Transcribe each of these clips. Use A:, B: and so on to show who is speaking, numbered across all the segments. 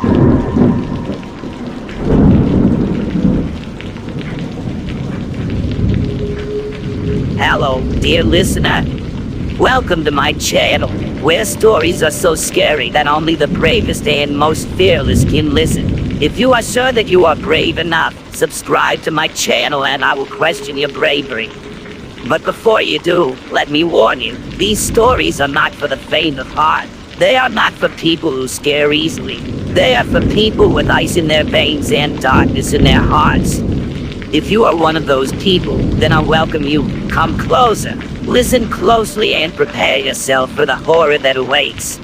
A: Hello, dear listener. Welcome to my channel, where stories are so scary that only the bravest and most fearless can listen. If you are sure that you are brave enough, subscribe to my channel and I will question your bravery. But before you do, let me warn you, these stories are not for the faint of heart. They are not for people who scare easily. They are for people with ice in their veins and darkness in their hearts. If you are one of those people, then I welcome you. Come closer, listen closely, and prepare yourself for the horror that awaits.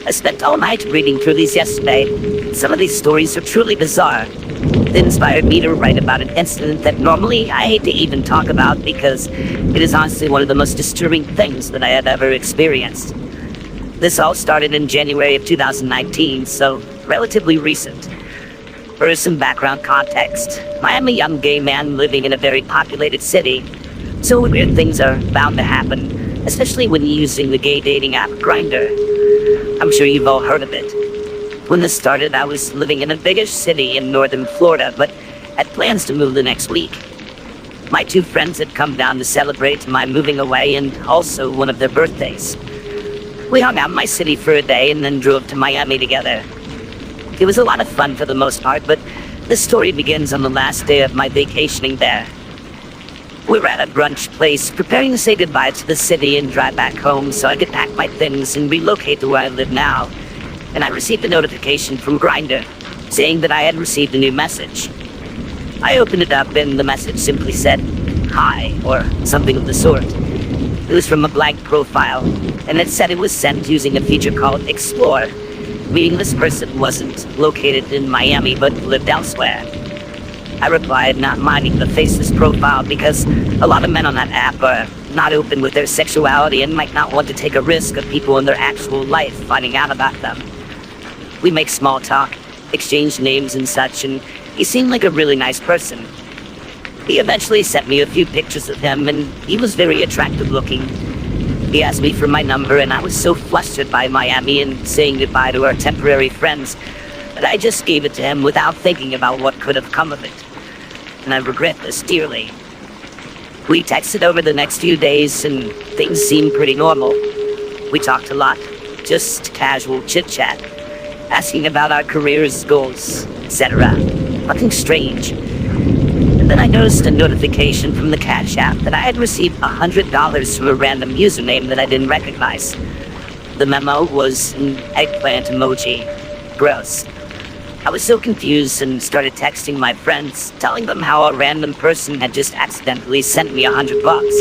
A: I spent all night reading through these yesterday. Some of these stories are truly bizarre. It inspired me to write about an incident that normally I hate to even talk about because it is honestly one of the most disturbing things that I have ever experienced. This all started in January of 2019, so relatively recent. For some background context, I am a young gay man living in a very populated city, so weird things are bound to happen, especially when using the gay dating app Grindr. I'm sure you've all heard of it. When this started, I was living in a biggish city in northern Florida, but had plans to move the next week. My two friends had come down to celebrate my moving away and also one of their birthdays. We hung out in my city for a day and then drove to Miami together. It was a lot of fun for the most part, but the story begins on the last day of my vacationing there. We were at a brunch place, preparing to say goodbye to the city and drive back home so I could pack my things and relocate to where I live now. And I received a notification from Grindr, saying that I had received a new message. I opened it up and the message simply said, "Hi," or something of the sort. It was from a blank profile, and it said it was sent using a feature called Explore, meaning this person wasn't located in Miami but lived elsewhere. I replied, not minding the faceless profile because a lot of men on that app are not open with their sexuality and might not want to take a risk of people in their actual life finding out about them. We make small talk, exchange names and such, and he seemed like a really nice person. He eventually sent me a few pictures of him, and he was very attractive looking. He asked me for my number, and I was so flustered by Miami and saying goodbye to our temporary friends that I just gave it to him without thinking about what could have come of it. And I regret this dearly. We texted over the next few days, and things seemed pretty normal. We talked a lot, just casual chit-chat, asking about our careers, goals, etc. Nothing strange. And then I noticed a notification from the Cash app that I had received $100 from a random username that I didn't recognize. The memo was an eggplant emoji. Gross. I was so confused and started texting my friends, telling them how a random person had just accidentally sent me $100,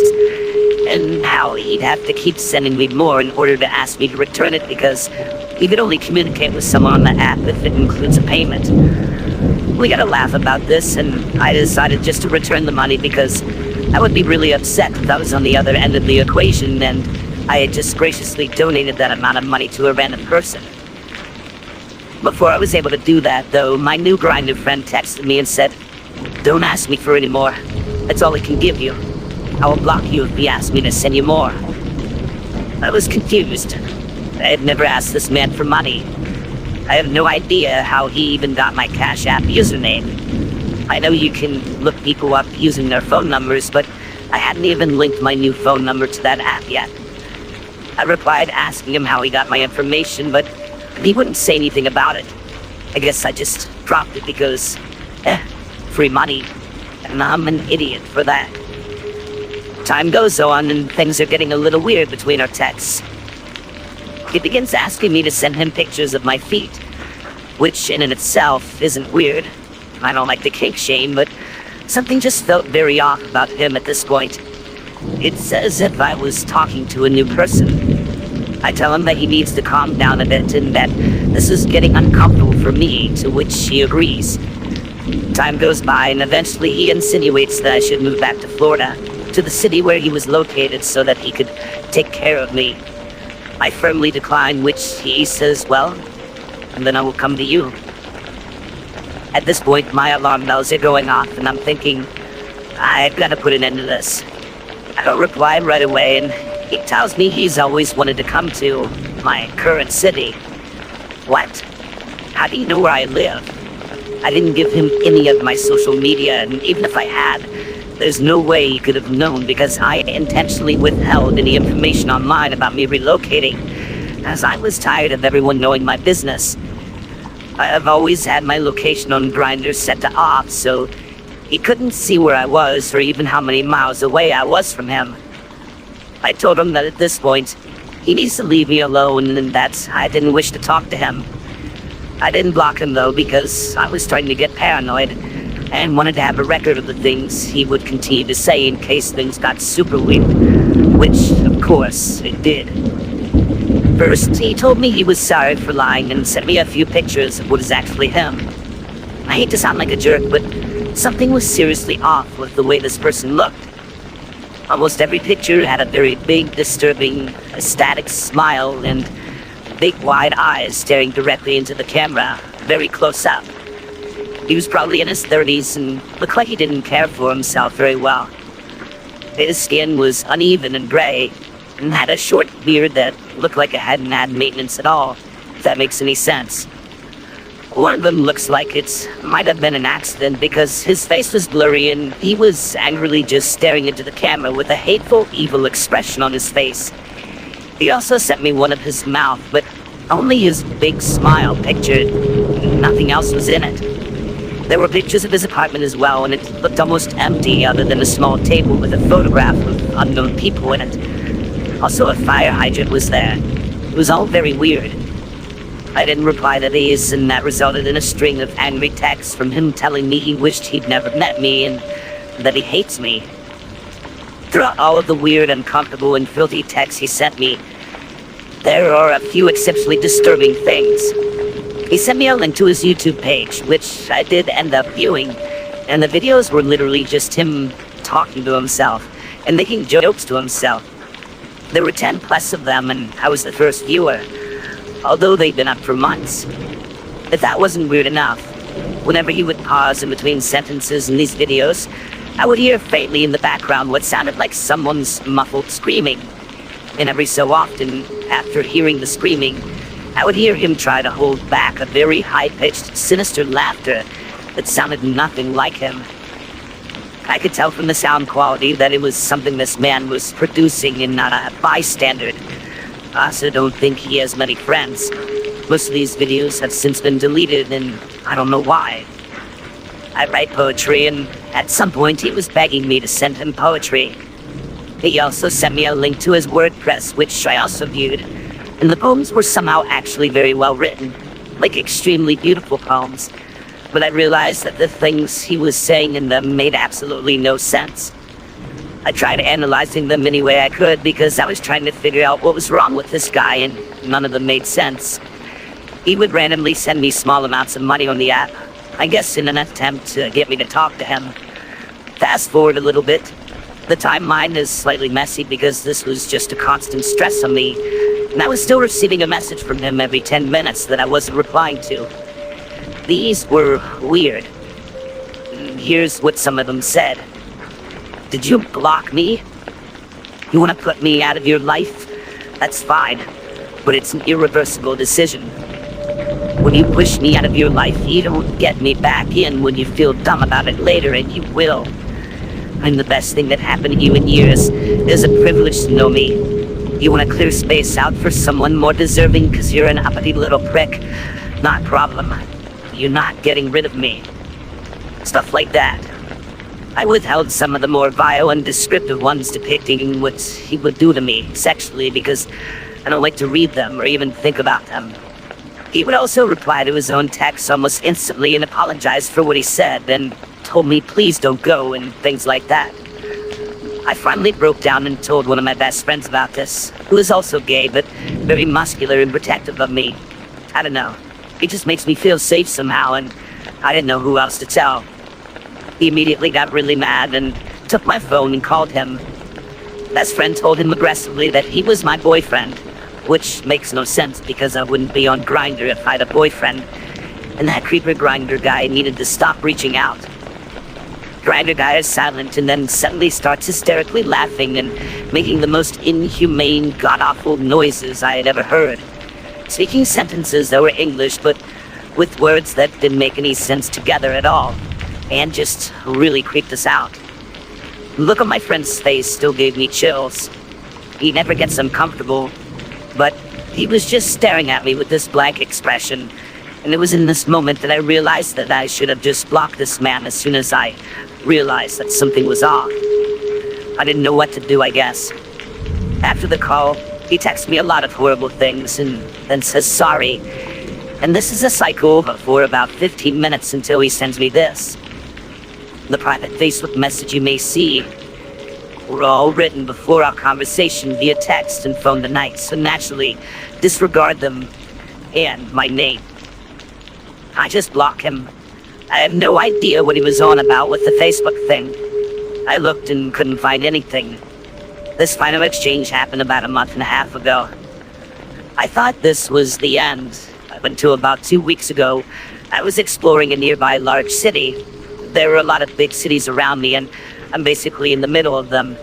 A: and how he'd have to keep sending me more in order to ask me to return it because he could only communicate with someone on the app if it includes a payment. We got a laugh about this, and I decided just to return the money because I would be really upset if I was on the other end of the equation and I had just graciously donated that amount of money to a random person. Before I was able to do that, though, my new Grindr friend texted me and said, "Don't ask me for any more. That's all I can give you. I will block you if you ask me to send you more." I was confused. I had never asked this man for money. I have no idea how he even got my Cash App username. I know you can look people up using their phone numbers, but I hadn't even linked my new phone number to that app yet. I replied asking him how he got my information, but he wouldn't say anything about it. I guess I just dropped it because, free money, and I'm an idiot for that. Time goes on and things are getting a little weird between our texts. He begins asking me to send him pictures of my feet, which in and itself isn't weird. I don't like to kink shame, but something just felt very off about him at this point. It's as if I was talking to a new person. I tell him that he needs to calm down a bit and that this is getting uncomfortable for me, to which he agrees. Time goes by and eventually he insinuates that I should move back to Florida, to the city where he was located so that he could take care of me. I firmly decline, which he says, "Well, and then I will come to you." At this point, my alarm bells are going off, and I'm thinking, I've got to put an end to this. I don't reply right away, and He tells me he's always wanted to come to my current city. What? How do you know where I live? I didn't give him any of my social media, and even if I had, there's no way he could have known because I intentionally withheld any information online about me relocating, as I was tired of everyone knowing my business. I have always had my location on Grindr set to off, so he couldn't see where I was or even how many miles away I was from him. I told him that at this point, he needs to leave me alone and that I didn't wish to talk to him. I didn't block him though because I was starting to get paranoid and wanted to have a record of the things he would continue to say in case things got super weird, which, of course, it did. First, he told me he was sorry for lying and sent me a few pictures of what is actually him. I hate to sound like a jerk, but something was seriously off with the way this person looked. Almost every picture had a very big, disturbing, ecstatic smile and big, wide eyes staring directly into the camera, very close up. He was probably in his 30s and looked like he didn't care for himself very well. His skin was uneven and gray, and had a short beard that looked like it hadn't had maintenance at all, if that makes any sense. One of them looks like it might have been an accident because his face was blurry and he was angrily just staring into the camera with a hateful, evil expression on his face. He also sent me one of his mouth, but only his big smile pictured. Nothing else was in it. There were pictures of his apartment as well, and it looked almost empty other than a small table with a photograph of unknown people in it. Also, a fire hydrant was there. It was all very weird. I didn't reply to these, and that resulted in a string of angry texts from him telling me he wished he'd never met me and that he hates me. Throughout all of the weird, uncomfortable, and filthy texts he sent me, there are a few exceptionally disturbing things. He sent me a link to his YouTube page, which I did end up viewing, and the videos were literally just him talking to himself and making jokes to himself. There were 10 plus of them, and I was the first viewer, although they'd been up for months. If that wasn't weird enough, whenever he would pause in between sentences in these videos, I would hear faintly in the background what sounded like someone's muffled screaming. And every so often, after hearing the screaming, I would hear him try to hold back a very high-pitched, sinister laughter that sounded nothing like him. I could tell from the sound quality that it was something this man was producing and not a bystander. I also don't think he has many friends. Most of these videos have since been deleted, and I don't know why. I write poetry, and at some point he was begging me to send him poetry. He also sent me a link to his WordPress, which I also viewed, and the poems were somehow actually very well written, like extremely beautiful poems. But I realized that the things he was saying in them made absolutely no sense. I tried analyzing them any way I could because I was trying to figure out what was wrong with this guy, and none of them made sense. He would randomly send me small amounts of money on the app, I guess in an attempt to get me to talk to him. Fast forward a little bit. The timeline is slightly messy because this was just a constant stress on me, and I was still receiving a message from him every 10 minutes that I wasn't replying to. These were weird. Here's what some of them said. Did you block me? You want to put me out of your life? That's fine, but it's an irreversible decision. When you push me out of your life, you don't get me back in when you feel dumb about it later, and you will. I'm the best thing that happened to you in years. It is a privilege to know me. You want to clear space out for someone more deserving because you're an uppity little prick? Not a problem. You're not getting rid of me. Stuff like that. I withheld some of the more vile and descriptive ones depicting what he would do to me sexually because I don't like to read them or even think about them. He would also reply to his own texts almost instantly and apologize for what he said and told me please don't go and things like that. I finally broke down and told one of my best friends about this, who is also gay but very muscular and protective of me. I don't know. It just makes me feel safe somehow, and I didn't know who else to tell. He immediately got really mad and took my phone and called him. Best friend told him aggressively that he was my boyfriend, which makes no sense because I wouldn't be on Grindr if I had a boyfriend, and that creeper Grindr guy needed to stop reaching out. Grinder guy is silent and then suddenly starts hysterically laughing and making the most inhumane, god-awful noises I had ever heard. Speaking sentences that were English, but with words that didn't make any sense together at all, and just really creeped us out. The look on my friend's face still gave me chills. He never gets uncomfortable, but he was just staring at me with this blank expression, and it was in this moment that I realized that I should have just blocked this man as soon as I realized that something was off. I didn't know what to do, I guess. After the call, he texts me a lot of horrible things and then says sorry. And this is a cycle for about 15 minutes until he sends me this. The private Facebook message you may see were all written before our conversation via text and phone tonight, so naturally disregard them and my name. I just block him. I have no idea what he was on about with the Facebook thing. I looked and couldn't find anything. This final exchange happened about a month and a half ago. I thought this was the end, up until about 2 weeks ago. I was exploring a nearby large city. There were a lot of big cities around me, and I'm basically in the middle of them.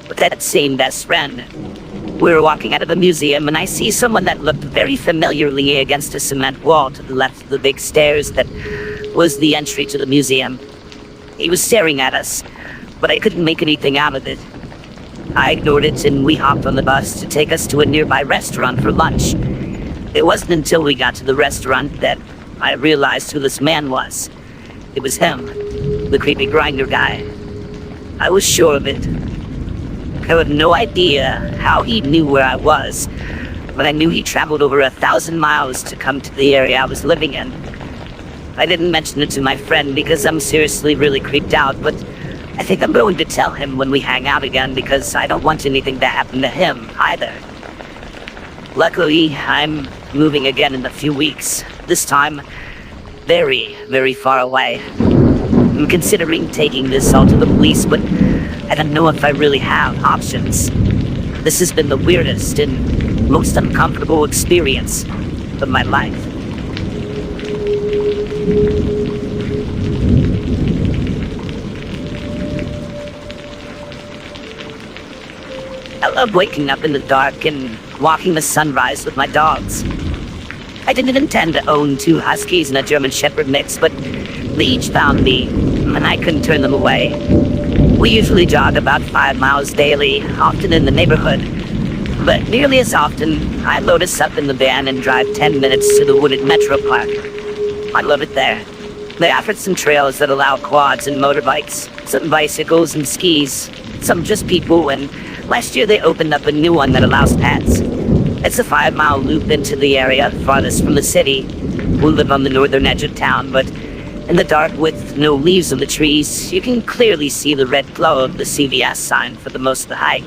A: With that same best friend. We were walking out of a museum, and I see someone that looked very familiarly against a cement wall to the left of the big stairs that was the entry to the museum. He was staring at us, but I couldn't make anything out of it. I ignored it, and we hopped on the bus to take us to a nearby restaurant for lunch. It wasn't until we got to the restaurant that I realized who this man was. It was him, the creepy grinder guy. I was sure of it. I had no idea how he knew where I was, but I knew he traveled over 1,000 miles to come to the area I was living in. I didn't mention it to my friend because I'm seriously really creeped out, but I think I'm going to tell him when we hang out again because I don't want anything to happen to him either. Luckily, I'm moving again in a few weeks. This time, very, very far away. I'm considering taking this all to the police, but I don't know if I really have options. This has been the weirdest and most uncomfortable experience of my life. I love waking up in the dark and walking the sunrise with my dogs. I didn't intend to own 2 huskies and a German Shepherd mix, but they each found me, and I couldn't turn them away. We usually jog about 5 miles daily, often in the neighborhood. But nearly as often, I load us up in the van and drive 10 minutes to the wooded metro park. I love it there. They offered some trails that allow quads and motorbikes, some bicycles and skis, some just people, and last year they opened up a new one that allows pets. It's a 5-mile loop into the area farthest from the city. We live on the northern edge of town, but in the dark with no leaves on the trees, you can clearly see the red glow of the CVS sign for the most of the hike.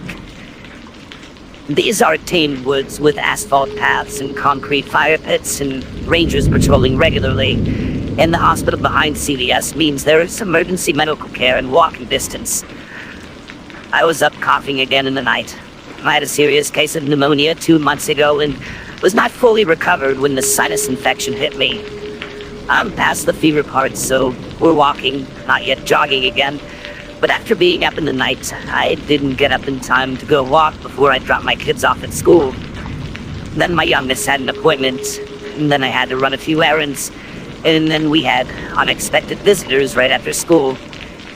A: These are tamed woods with asphalt paths and concrete fire pits and rangers patrolling regularly. And the hospital behind CVS means there is emergency medical care in walking distance. I was up coughing again in the night. I had a serious case of pneumonia 2 months ago and was not fully recovered when the sinus infection hit me. I'm past the fever part, so we're walking, not yet jogging again. But after being up in the night, I didn't get up in time to go walk before I dropped my kids off at school. Then my youngest had an appointment, and then I had to run a few errands, and then we had unexpected visitors right after school,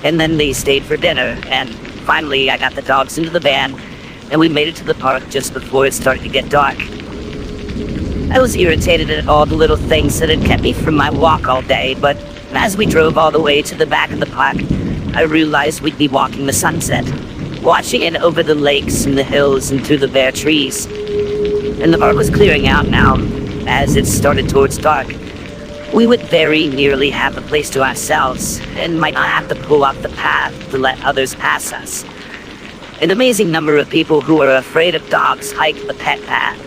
A: and then they stayed for dinner, and finally I got the dogs into the van, and we made it to the park just before it started to get dark. I was irritated at all the little things that had kept me from my walk all day, but as we drove all the way to the back of the park, I realized we'd be walking the sunset, watching it over the lakes and the hills and through the bare trees. And the park was clearing out now, as it started towards dark. We would very nearly have the place to ourselves, and might not have to pull off the path to let others pass us. An amazing number of people who are afraid of dogs hike the pet path.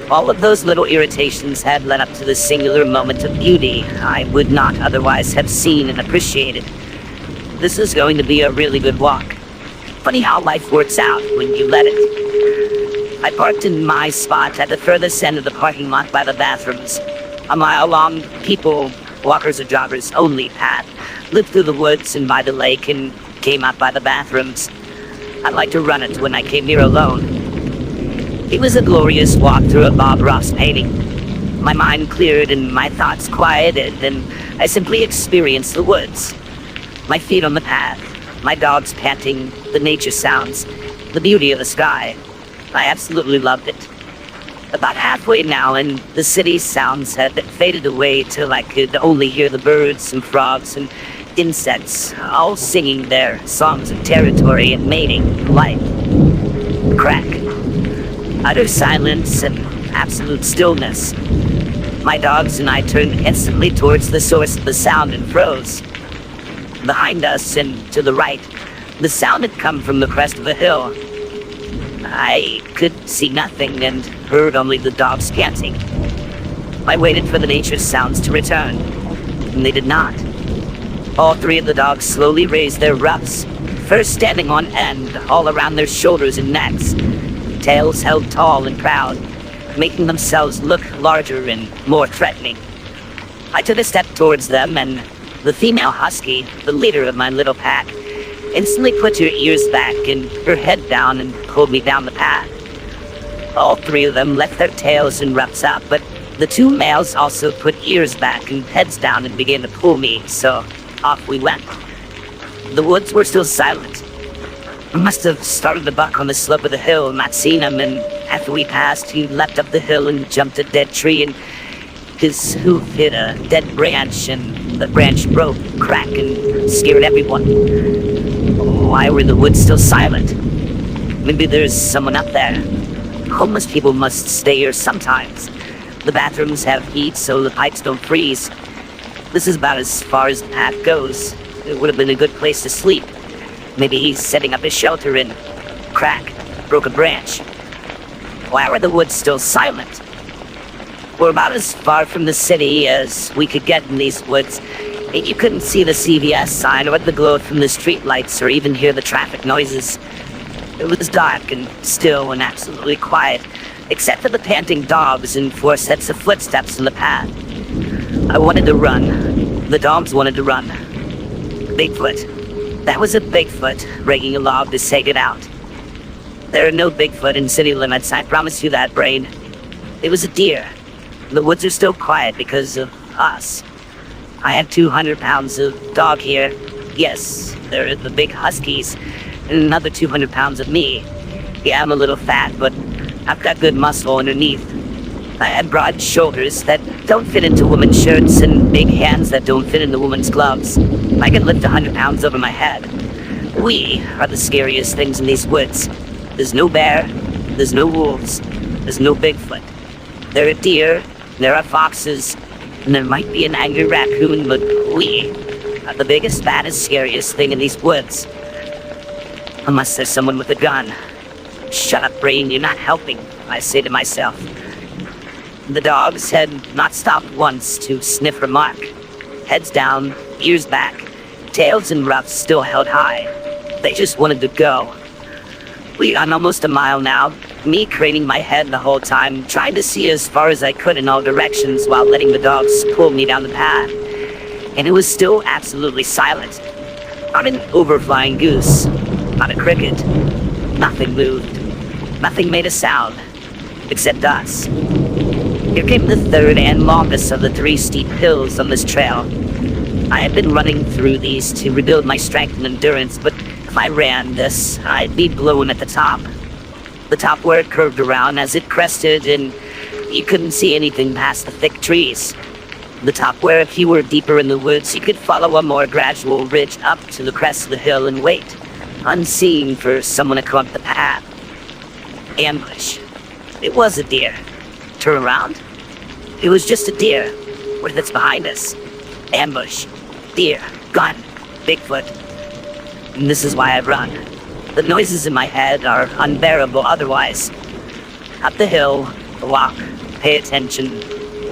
A: All of those little irritations had led up to the singular moment of beauty I would not otherwise have seen and appreciated. This is going to be a really good walk. Funny how life works out when you let it. I parked in my spot at the furthest end of the parking lot by the bathrooms, a mile long people, walkers or joggers only path, lived through the woods and by the lake and came out by the bathrooms. I liked to run it when I came here alone. It was a glorious walk through a Bob Ross painting. My mind cleared and my thoughts quieted, and I simply experienced the woods. My feet on the path, my dogs panting, the nature sounds, the beauty of the sky. I absolutely loved it. About halfway now, and the city sounds had faded away till I could only hear the birds and frogs and insects, all singing their songs of territory and mating, life. Crack. Utter silence and absolute stillness. My dogs and I turned instantly towards the source of the sound and froze. Behind us and to the right, the sound had come from the crest of a hill. I could see nothing and heard only the dogs panting. I waited for the nature's sounds to return, and they did not. All three of the dogs slowly raised their ruffs, first standing on end all around their shoulders and necks, tails held tall and proud, making themselves look larger and more threatening. I took a step towards them, and the female husky, the leader of my little pack, instantly put her ears back and her head down and pulled me down the path. All three of them left their tails and ruffs up, but the two males also put ears back and heads down and began to pull me, so off we went. The woods were still silent. I must have started the buck on the slope of the hill and not seen him, and after we passed, he leapt up the hill and jumped a dead tree, and his hoof hit a dead branch, and the branch broke, cracked, and scared everyone. Why were the woods still silent? Maybe there's someone up there. Homeless people must stay here sometimes. The bathrooms have heat, so the pipes don't freeze. This is about as far as the path goes. It would have been a good place to sleep. Maybe he's setting up his shelter and crack, broke a branch. Why were the woods still silent? We're about as far from the city as we could get in these woods. You couldn't see the CVS sign or the glow from the streetlights or even hear the traffic noises. It was dark and still and absolutely quiet, except for the panting dogs and 4 sets of footsteps in the path. I wanted to run. The dogs wanted to run. Bigfoot. That was a Bigfoot raking a log to sag it out. There are no Bigfoot in city limits, I promise you that, Brain. It was a deer. The woods are still quiet because of us. I have 200 pounds of dog here. Yes, there are the big huskies, and another 200 pounds of me. Yeah, I'm a little fat, but I've got good muscle underneath. I have broad shoulders that don't fit into women's shirts and big hands that don't fit into women's gloves. I can lift 100 pounds over my head. We are the scariest things in these woods. There's no bear, there's no wolves, there's no Bigfoot. There are deer, there are foxes, and there might be an angry raccoon, but we are the biggest, baddest, scariest thing in these woods. Unless there's someone with a gun. Shut up, Brain, you're not helping, I say to myself. The dogs had not stopped once to sniff or mark. Heads down, ears back, tails and ruffs still held high. They just wanted to go. We got almost a mile now, me craning my head the whole time, trying to see as far as I could in all directions while letting the dogs pull me down the path. And it was still absolutely silent. Not an overflying goose, not a cricket. Nothing moved. Nothing made a sound, except us. Here came the third and longest of the 3 steep hills on this trail. I had been running through these to rebuild my strength and endurance, but if I ran this, I'd be blown at the top. The top where it curved around as it crested, and you couldn't see anything past the thick trees. The top where if you were deeper in the woods, you could follow a more gradual ridge up to the crest of the hill and wait, unseen, for someone to come up the path. Ambush. It was a deer. Turn around. It was just a deer. What if it's behind us? Ambush. Deer. Gun. Bigfoot. And this is why I run. The noises in my head are unbearable otherwise. Up the hill, walk, pay attention,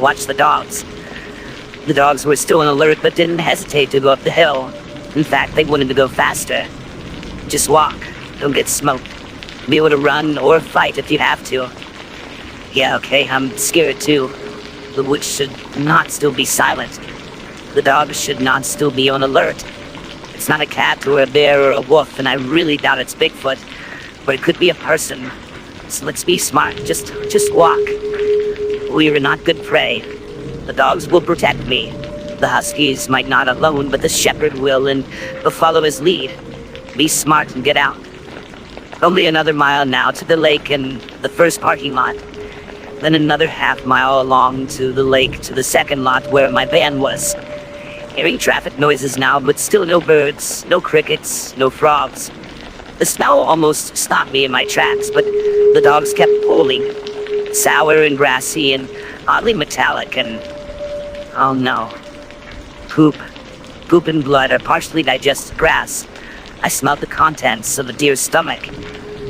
A: watch the dogs. The dogs were still on alert but didn't hesitate to go up the hill. In fact, they wanted to go faster. Just walk, don't get smoked. Be able to run or fight if you have to. Yeah, okay, I'm scared too. The woods should not still be silent. The dogs should not still be on alert. It's not a cat or a bear or a wolf, and I really doubt it's Bigfoot, but it could be a person. So let's be smart. Just walk. We are not good prey. The dogs will protect me. The huskies might not alone, but the shepherd will, and will follow his lead. Be smart and get out. Only another mile now to the lake and the first parking lot. Then another half-mile along to the lake to the second lot where my van was. Hearing traffic noises now, but still no birds, no crickets, no frogs. The smell almost stopped me in my tracks, but the dogs kept pulling. Sour and grassy and oddly metallic and... oh no. Poop and blood or partially digested grass. I smelled the contents of a deer's stomach.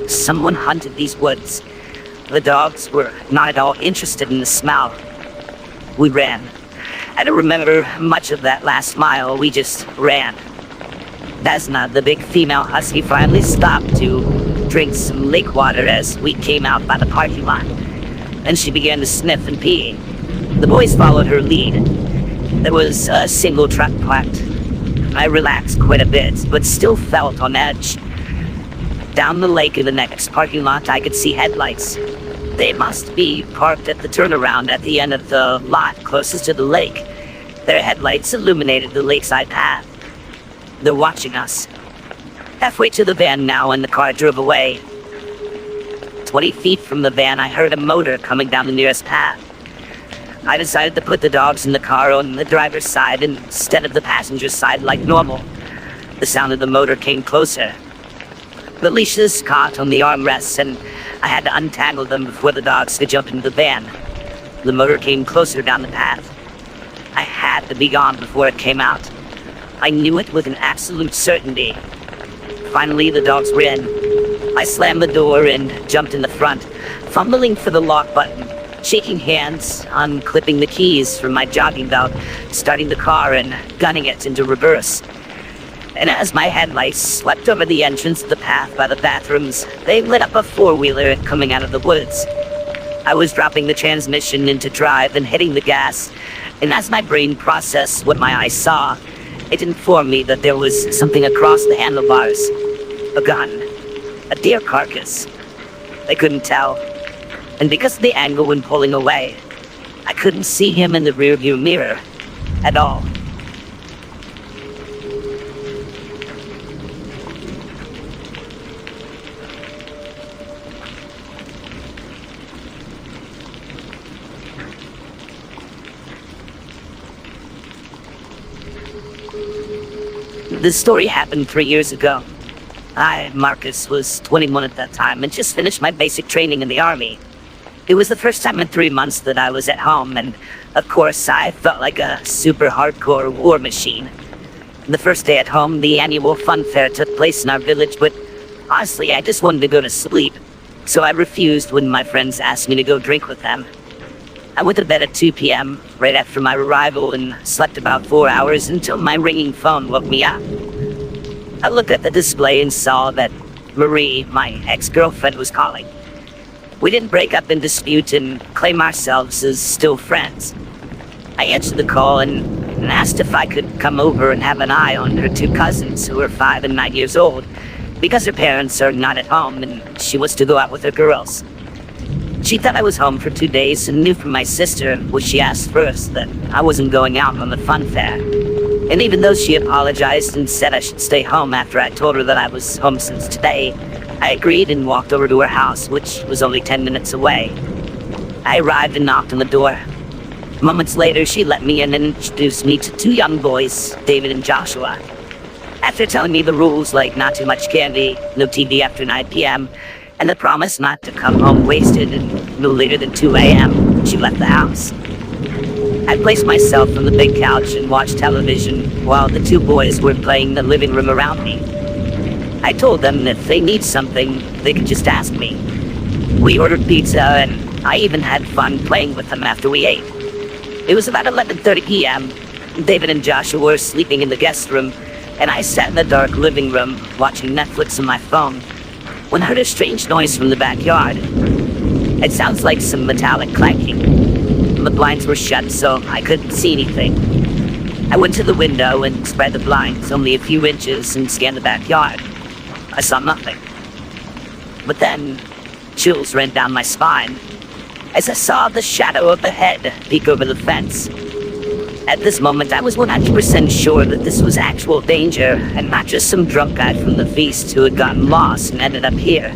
A: Someone hunted these woods. The dogs were not at all interested in the smell. We ran. I don't remember much of that last mile. We just ran. Desna, the big female husky, finally stopped to drink some lake water as we came out by the parking lot. Then she began to sniff and pee. The boys followed her lead. There was a single truck parked. I relaxed quite a bit, but still felt on edge. Down the lake in the next parking lot, I could see headlights. They must be parked at the turnaround at the end of the lot closest to the lake. Their headlights illuminated the lakeside path. They're watching us. Halfway to the van now, and the car drove away. 20 feet from the van, I heard a motor coming down the nearest path. I decided to put the dogs in the car on the driver's side instead of the passenger's side like normal. The sound of the motor came closer. The leashes caught on the armrests, and I had to untangle them before the dogs could jump into the van. The motor came closer down the path. I had to be gone before it came out. I knew it with an absolute certainty. Finally, the dogs were in. I slammed the door and jumped in the front, fumbling for the lock button, shaking hands, unclipping the keys from my jogging belt, starting the car and gunning it into reverse. And as my headlights swept over the entrance of the path by the bathrooms, they lit up a four-wheeler coming out of the woods. I was dropping the transmission into drive and hitting the gas, and as my brain processed what my eyes saw, it informed me that there was something across the handlebars. A gun. A deer carcass. I couldn't tell. And because of the angle when pulling away, I couldn't see him in the rearview mirror at all. This story happened 3 years ago. I, Marcus, was 21 at that time and just finished my basic training in the Army. It was the first time in 3 months that I was at home, and of course I felt like a super hardcore war machine. The first day at home, the annual fun fair took place in our village, but honestly I just wanted to go to sleep, so I refused when my friends asked me to go drink with them. I went to bed at 2 p.m. right after my arrival and slept about 4 hours until my ringing phone woke me up. I looked at the display and saw that Marie, my ex-girlfriend, was calling. We didn't break up in dispute and claim ourselves as still friends. I answered the call and asked if I could come over and have an eye on her two cousins who were 5 and 9 years old, because her parents are not at home and she was to go out with her girls. She thought I was home for 2 days and knew from my sister, which she asked first, that I wasn't going out on the fun fair. And even though she apologized and said I should stay home after I told her that I was home since today, I agreed and walked over to her house, which was only 10 minutes away. I arrived and knocked on the door. Moments later, she let me in and introduced me to 2 young boys, David and Joshua. After telling me the rules, like not too much candy, no TV after 9 p.m., and the promise not to come home wasted and no later than 2 a.m., she left the house. I placed myself on the big couch and watched television while the 2 boys were playing in the living room around me. I told them if they need something, they could just ask me. We ordered pizza and I even had fun playing with them after we ate. It was about 11:30 p.m. David and Joshua were sleeping in the guest room, and I sat in the dark living room watching Netflix on my phone when I heard a strange noise from the backyard. It sounds like some metallic clanking. The blinds were shut, so I couldn't see anything. I went to the window and spread the blinds only a few inches and scanned the backyard. I saw nothing. But then, chills ran down my spine as I saw the shadow of a head peek over the fence. At this moment, I was 100% sure that this was actual danger and not just some drunk guy from the feast who had gotten lost and ended up here.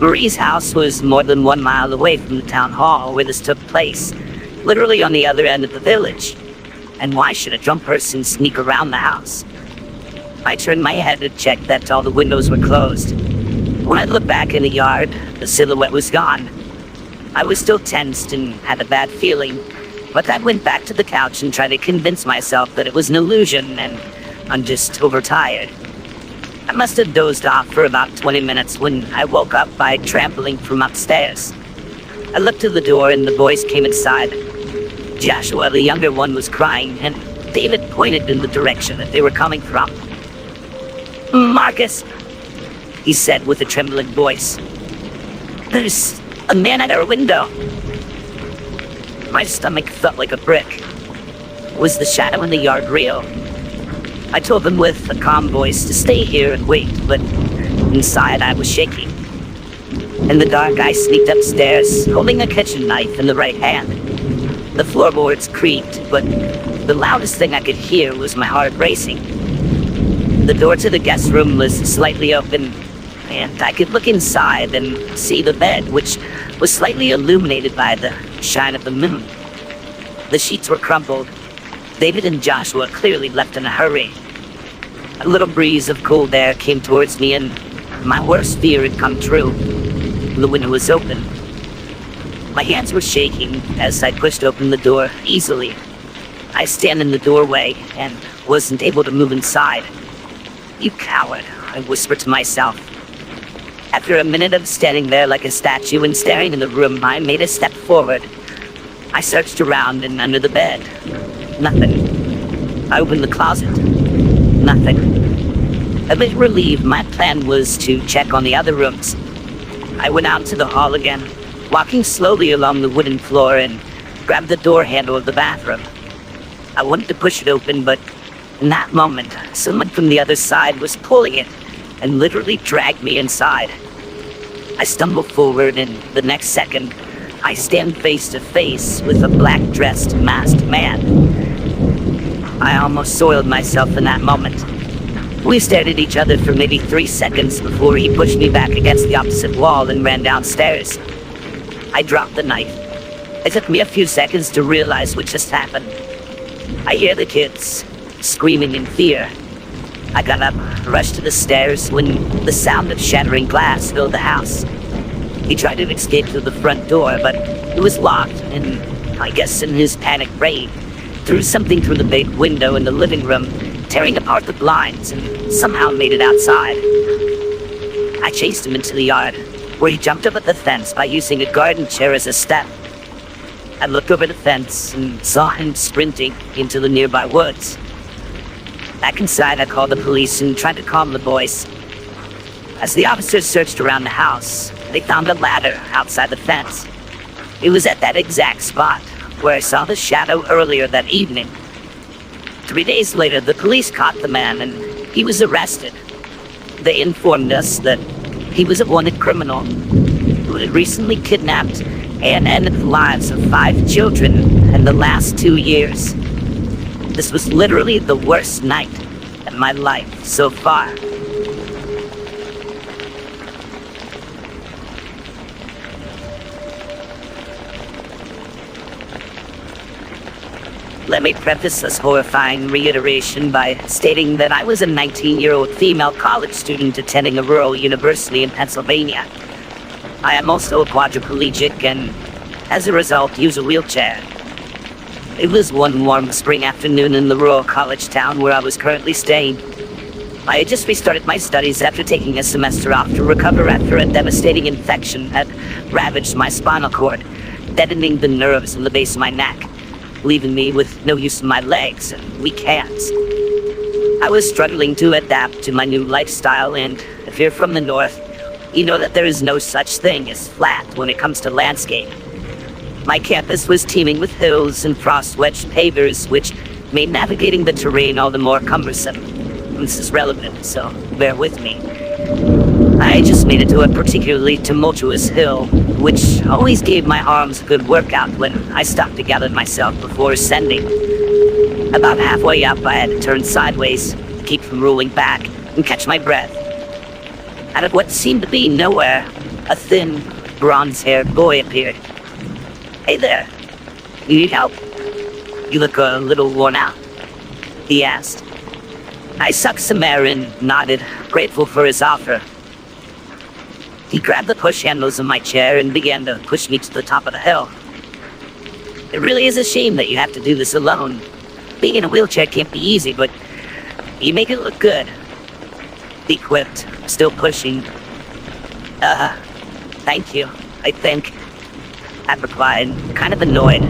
A: Marie's house was more than 1 mile away from the town hall where this took place, literally on the other end of the village. And why should a drunk person sneak around the house? I turned my head to check that all the windows were closed. When I looked back in the yard, the silhouette was gone. I was still tensed and had a bad feeling, but I went back to the couch and tried to convince myself that it was an illusion and I'm just overtired. I must have dozed off for about 20 minutes when I woke up by trampling from upstairs. I looked to the door and the boys came inside. Joshua, the younger one, was crying, and David pointed in the direction that they were coming from. "Marcus," he said with a trembling voice, "there's a man at our window." My stomach felt like a brick. Was the shadow in the yard real? I told them with a calm voice to stay here and wait, but inside I was shaking. In the dark, I sneaked upstairs, holding a kitchen knife in the right hand. The floorboards creaked, but the loudest thing I could hear was my heart racing. The door to the guest room was slightly open, and I could look inside and see the bed, which was slightly illuminated by the shine of the moon. The sheets were crumpled. David and Joshua clearly left in a hurry. A little breeze of cold air came towards me, and my worst fear had come true. The window was open. My hands were shaking as I pushed open the door easily. I stand in the doorway and wasn't able to move inside. "You coward," I whispered to myself. After a minute of standing there like a statue and staring in the room, I made a step forward. I searched around and under the bed. Nothing. I opened the closet. Nothing. A bit relieved, my plan was to check on the other rooms. I went out to the hall again, walking slowly along the wooden floor, and grabbed the door handle of the bathroom. I wanted to push it open, but in that moment, someone from the other side was pulling it and literally dragged me inside. I stumbled forward, and the next second, I stand face to face with a black-dressed, masked man. I almost soiled myself in that moment. We stared at each other for maybe 3 seconds before he pushed me back against the opposite wall and ran downstairs. I dropped the knife. It took me a few seconds to realize what just happened. I hear the kids screaming in fear. I got up, rushed to the stairs when the sound of shattering glass filled the house. He tried to escape through the front door, but it was locked, and I guess in his panic rage, threw something through the big window in the living room, tearing apart the blinds, and somehow made it outside. I chased him into the yard, where he jumped up at the fence by using a garden chair as a step. I looked over the fence and saw him sprinting into the nearby woods. Back inside, I called the police and tried to calm the boys. As the officers searched around the house, they found a ladder outside the fence. It was at that exact spot where I saw the shadow earlier that evening. 3 days later, the police caught the man and he was arrested. They informed us that he was a wanted criminal who had recently kidnapped and ended the lives of 5 children in the last 2 years. This was literally the worst night in my life so far. Let me preface this horrifying reiteration by stating that I was a 19-year-old female college student attending a rural university in Pennsylvania. I am also a quadriplegic and, as a result, use a wheelchair. It was one warm spring afternoon in the rural college town where I was currently staying. I had just restarted my studies after taking a semester off to recover after a devastating infection had ravaged my spinal cord, deadening the nerves in the base of my neck, leaving me with no use of my legs and weak hands. I was struggling to adapt to my new lifestyle, and if you're from the north, you know that there is no such thing as flat when it comes to landscape. My campus was teeming with hills and frost-wedged pavers, which made navigating the terrain all the more cumbersome. This is relevant, so bear with me. I just made it to a particularly tumultuous hill, which always gave my arms a good workout when I stopped to gather myself before ascending. About halfway up, I had to turn sideways to keep from rolling back and catch my breath. Out of what seemed to be nowhere, a thin, bronze-haired boy appeared. "Hey there, you need help? You look a little worn out," he asked. I sucked some air and nodded, grateful for his offer. He grabbed the push handles of my chair and began to push me to the top of the hill. "It really is a shame that you have to do this alone. Being in a wheelchair can't be easy, but you make it look good," he quipped, still pushing. Thank you, I think," I replied, kind of annoyed.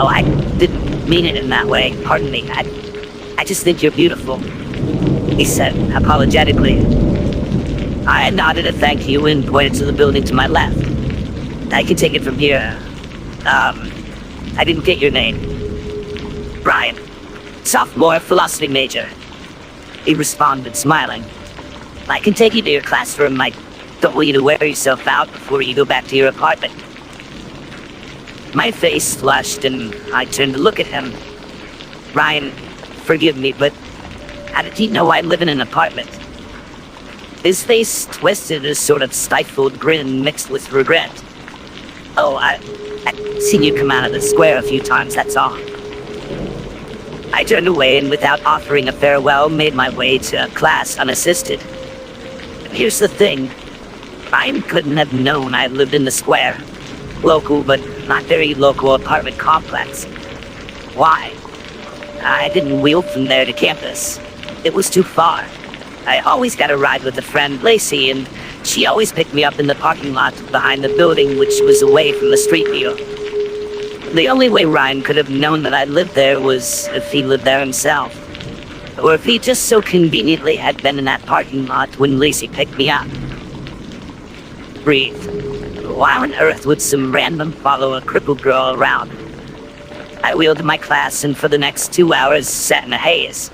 A: "Oh, I didn't mean it in that way. Pardon me. I just think you're beautiful," he said apologetically. I nodded a thank you and pointed to the building to my left. "I can take it from here. I didn't get your name." "Brian. Sophomore philosophy major," he responded, smiling. "I can take you to your classroom. I don't want you to wear yourself out before you go back to your apartment." My face flushed and I turned to look at him. "Ryan, forgive me, but how did he know I live in an apartment?" His face twisted a sort of stifled grin mixed with regret. "Oh, I've seen you come out of the square a few times, that's all." I turned away and without offering a farewell, made my way to class unassisted. Here's the thing. Ryan couldn't have known I lived in the square. Local, but not very local apartment complex. Why? I didn't wheel from there to campus. It was too far. I always got a ride with a friend, Lacey, and she always picked me up in the parking lot behind the building, which was away from the street view. The only way Ryan could have known that I lived there was if he lived there himself. Or if he just so conveniently had been in that parking lot when Lacey picked me up. Breathe. Why on earth would some random follow a crippled girl around? I wheeled to my class and for the next 2 hours sat in a haze.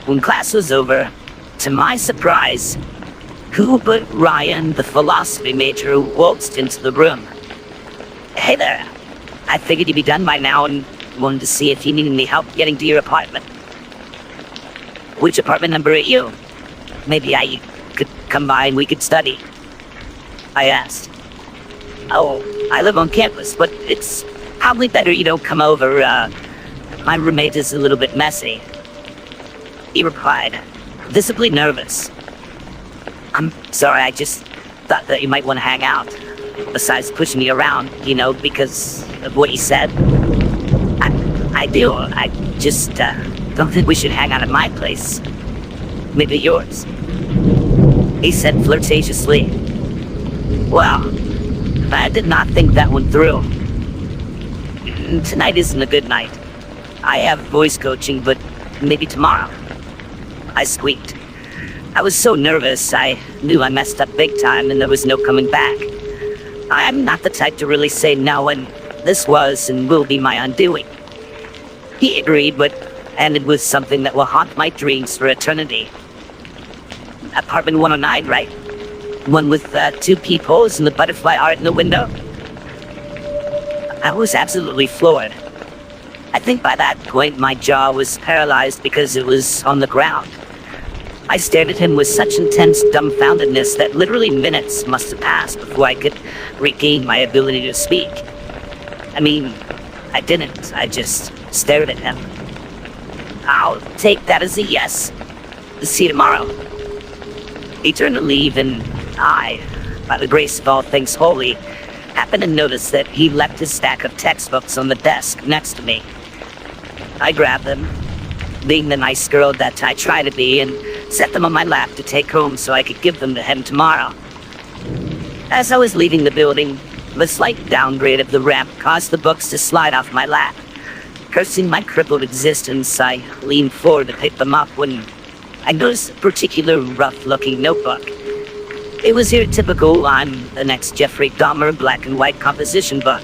A: When class was over, to my surprise, who but Ryan, the philosophy major, waltzed into the room. "Hey there. I figured you'd be done by now and wanted to see if you needed any help getting to your apartment." "Which apartment number are you? Maybe I could come by and we could study," I asked. "Oh, I live on campus, but it's probably better you don't come over. My roommate is a little bit messy," he replied, visibly nervous. "I'm sorry, I just thought that you might want to hang out. Besides pushing me around, because of what you said." I do. I just don't think we should hang out at my place. Maybe yours," he said flirtatiously. Well, I did not think that one through. "Tonight isn't a good night. I have voice coaching, but maybe tomorrow," I squeaked. I was so nervous, I knew I messed up big time and there was no coming back. I'm not the type to really say no, and this was and will be my undoing. He agreed, but ended with something that will haunt my dreams for eternity. "Apartment 109, right? One with 2 peepholes and the butterfly art in the window?" I was absolutely floored. I think by that point my jaw was paralyzed because it was on the ground. I stared at him with such intense dumbfoundedness that literally minutes must have passed before I could regain my ability to speak. I mean, I didn't. I just stared at him. "I'll take that as a yes. See you tomorrow." He turned to leave and I, by the grace of all things holy, happened to notice that he left his stack of textbooks on the desk next to me. I grabbed them, being the nice girl that I try to be, and set them on my lap to take home so I could give them to him tomorrow. As I was leaving the building, the slight downgrade of the ramp caused the books to slide off my lap. Cursing my crippled existence, I leaned forward to pick them up when I noticed a particular rough-looking notebook. It was your typical I'm the next Jeffrey Dahmer black and white composition book.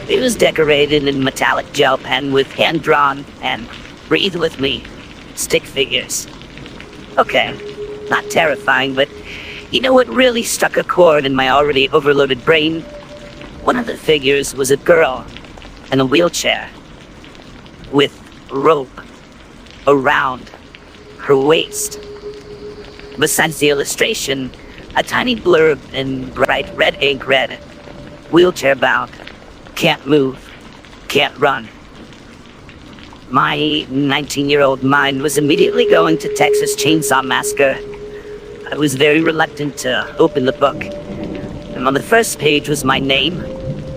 A: It was decorated in metallic gel pen with hand-drawn and Breathe with me. Stick figures. Okay, not terrifying, but you know what really struck a chord in my already overloaded brain? One of the figures was a girl in a wheelchair with rope around her waist. Besides the illustration, a tiny blurb in bright red ink read, "Wheelchair bound, can't move, can't run." My 19-year-old mind was immediately going to Texas Chainsaw Massacre. I was very reluctant to open the book. And on the first page was my name,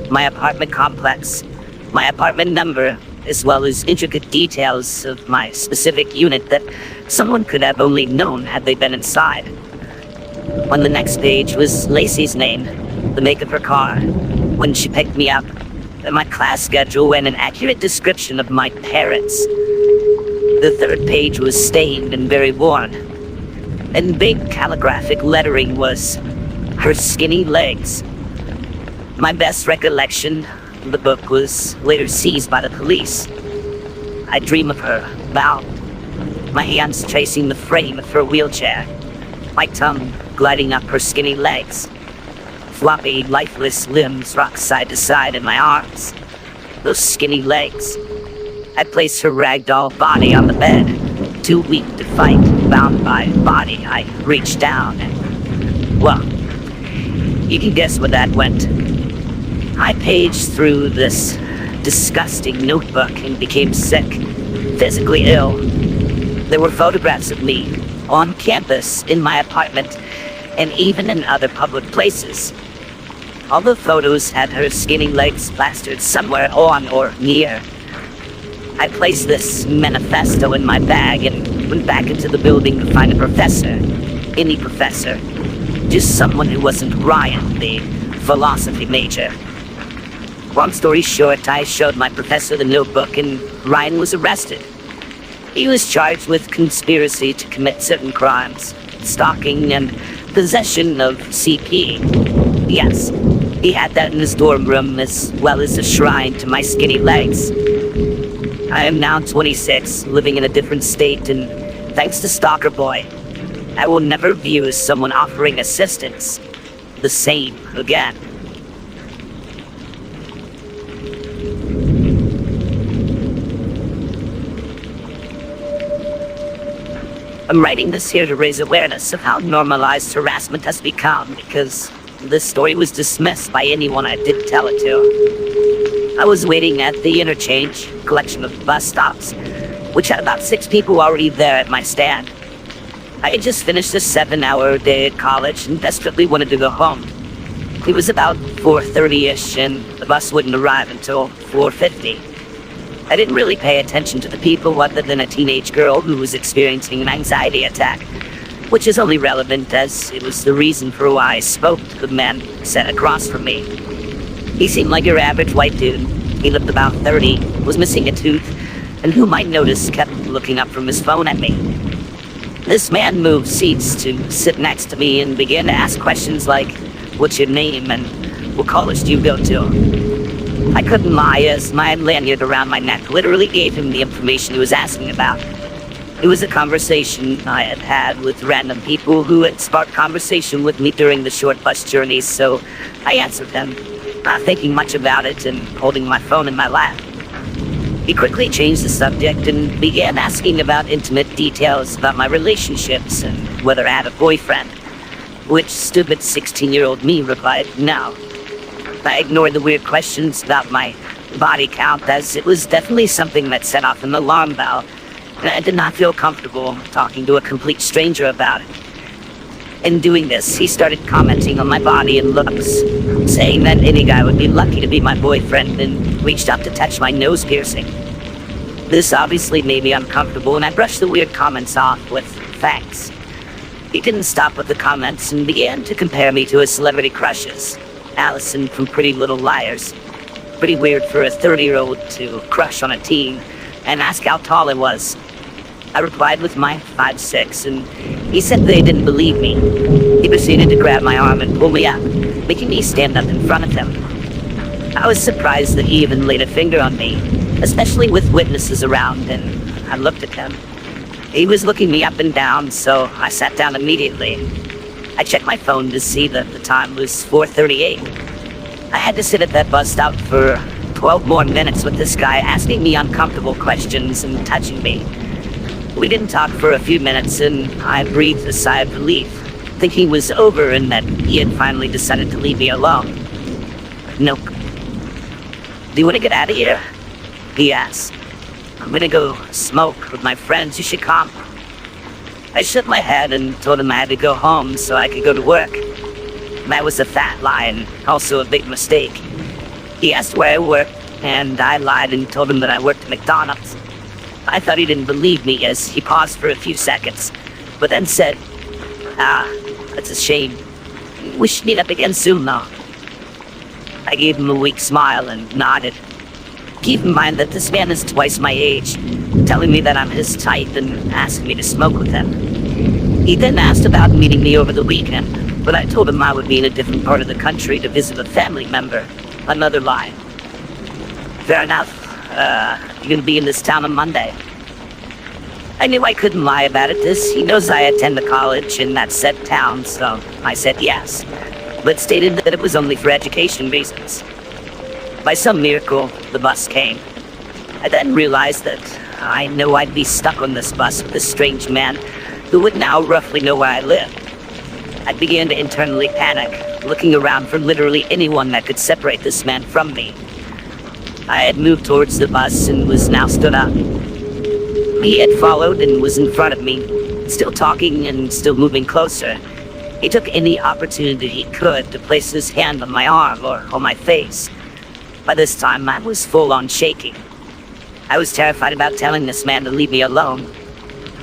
A: my apartment complex, my apartment number, as well as intricate details of my specific unit that someone could have only known had they been inside. On the next page was Lacey's name, the make of her car, when she picked me up, and my class schedule and an accurate description of my parents. The third page was stained and very worn. In big calligraphic lettering was her skinny legs. My best recollection, the book was later seized by the police. I dream of her, bound, my hands tracing the frame of her wheelchair, my tongue gliding up her skinny legs. Floppy, lifeless limbs rock side to side in my arms. Those skinny legs. I placed her ragdoll body on the bed, too weak to fight, bound by body. I reached down and, well, you can guess where that went. I paged through this disgusting notebook and became sick, physically ill. There were photographs of me on campus, in my apartment, and even in other public places. All the photos had her skinny legs plastered somewhere on or near. I placed this manifesto in my bag and went back into the building to find a professor. Any professor. Just someone who wasn't Ryan, the philosophy major. Long story short, I showed my professor the notebook and Ryan was arrested. He was charged with conspiracy to commit certain crimes, stalking and possession of CP. Yes, he had that in his dorm room as well as a shrine to my skinny legs. I am now 26, living in a different state, and thanks to Stalker Boy, I will never view someone offering assistance the same again. I'm writing this here to raise awareness of how normalized harassment has become, because this story was dismissed by anyone I did tell it to. I was waiting at the interchange, collection of bus stops, which had about 6 people already there at my stand. I had just finished a 7-hour day at college and desperately wanted to go home. It was about 4:30-ish and the bus wouldn't arrive until 4:50. I didn't really pay attention to the people other than a teenage girl who was experiencing an anxiety attack, which is only relevant as it was the reason for why I spoke to the man sat across from me. He seemed like your average white dude. He looked about 30, was missing a tooth, and whom I noticed kept looking up from his phone at me. This man moved seats to sit next to me and began to ask questions like, "What's your name?" and "What college do you go to?" I couldn't lie, as my lanyard around my neck literally gave him the information he was asking about. It was a conversation I had had with random people who had sparked conversation with me during the short bus journeys, so I answered him, not thinking much about it and holding my phone in my lap. He quickly changed the subject and began asking about intimate details about my relationships and whether I had a boyfriend, which stupid 16-year-old me replied, no. I ignored the weird questions about my body count, as it was definitely something that set off an alarm bell, and I did not feel comfortable talking to a complete stranger about it. In doing this, he started commenting on my body and looks, saying that any guy would be lucky to be my boyfriend, and reached up to touch my nose piercing. This obviously made me uncomfortable, and I brushed the weird comments off with thanks. He didn't stop with the comments and began to compare me to his celebrity crushes. Allison from Pretty Little Liars. Pretty weird for a 30-year-old to crush on a teen and ask how tall I was. I replied with my 5'6", and he said they didn't believe me. He proceeded to grab my arm and pull me up, making me stand up in front of him. I was surprised that he even laid a finger on me, especially with witnesses around, and I looked at him. He was looking me up and down, so I sat down immediately. I checked my phone to see that the time was 4:38. I had to sit at that bus stop for 12 more minutes with this guy asking me uncomfortable questions and touching me. We didn't talk for a few minutes, and I breathed a sigh of relief, thinking it was over and that he had finally decided to leave me alone. Nope. Do you want to get out of here? He asked. I'm gonna go smoke with my friends. You should come. I shook my head and told him I had to go home so I could go to work. That was a fat lie and also a big mistake. He asked where I worked, and I lied and told him that I worked at McDonald's. I thought he didn't believe me as he paused for a few seconds, but then said, that's a shame. We should meet up again soon, though. I gave him a weak smile and nodded. Keep in mind that this man is twice my age, telling me that I'm his type and asking me to smoke with him. He then asked about meeting me over the weekend, but I told him I would be in a different part of the country to visit a family member. Another lie. Fair enough. You're gonna be in this town on Monday. I knew I couldn't lie about it. He knows I attend the college in that said town, so I said yes, but stated that it was only for education reasons. By some miracle, the bus came. I then realized that I know I'd be stuck on this bus with this strange man who would now roughly know where I lived. I began to internally panic, looking around for literally anyone that could separate this man from me. I had moved towards the bus and was now stood up. He had followed and was in front of me, still talking and still moving closer. He took any opportunity he could to place his hand on my arm or on my face. By this time, I was full-on shaking. I was terrified about telling this man to leave me alone.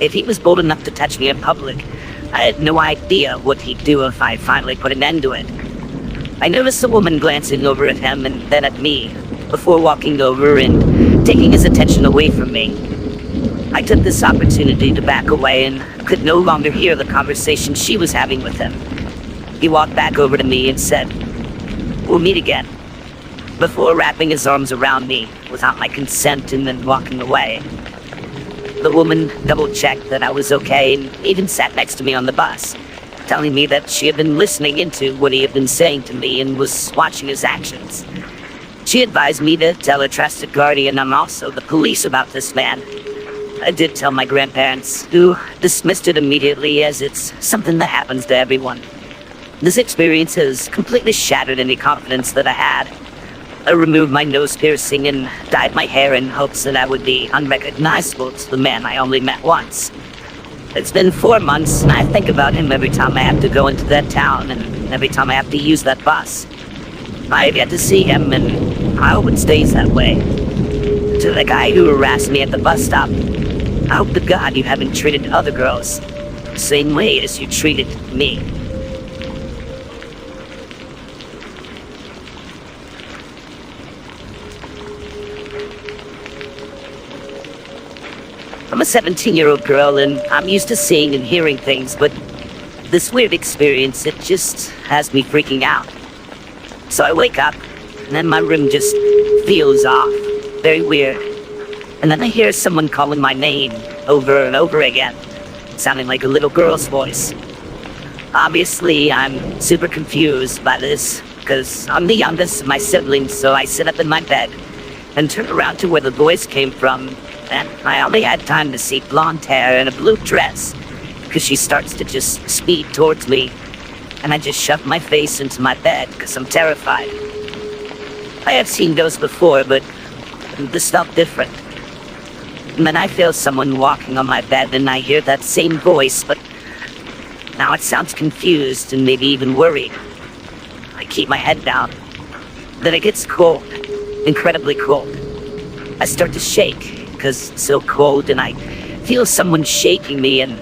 A: If he was bold enough to touch me in public, I had no idea what he'd do if I finally put an end to it. I noticed a woman glancing over at him and then at me, before walking over and taking his attention away from me. I took this opportunity to back away and could no longer hear the conversation she was having with him. He walked back over to me and said, "We'll meet again," before wrapping his arms around me without my consent and then walking away. The woman double-checked that I was okay and even sat next to me on the bus, telling me that she had been listening into what he had been saying to me and was watching his actions. She advised me to tell a trusted guardian and also the police about this man. I did tell my grandparents, who dismissed it immediately as it's something that happens to everyone. This experience has completely shattered any confidence that I had. I removed my nose piercing and dyed my hair in hopes that I would be unrecognizable to the man I only met once. It's been 4 months, and I think about him every time I have to go into that town and every time I have to use that bus. I have yet to see him, and I hope it stays that way. To the guy who harassed me at the bus stop, I hope to God you haven't treated other girls the same way as you treated me. I'm a 17-year-old girl, and I'm used to seeing and hearing things, but this weird experience, it just has me freaking out. So I wake up, and then my room just feels off. Very weird. And then I hear someone calling my name over and over again, sounding like a little girl's voice. Obviously, I'm super confused by this, because I'm the youngest of my siblings, so I sit up in my bed and turn around to where the voice came from, and I only had time to see blonde hair and a blue dress, because she starts to just speed towards me, and I just shove my face into my bed because I'm terrified. I have seen those before, but this felt different. And then I feel someone walking on my bed, and I hear that same voice, but now it sounds confused and maybe even worried. I keep my head down. Then it gets cold, incredibly cold. I start to shake because it's so cold, and I feel someone shaking me, and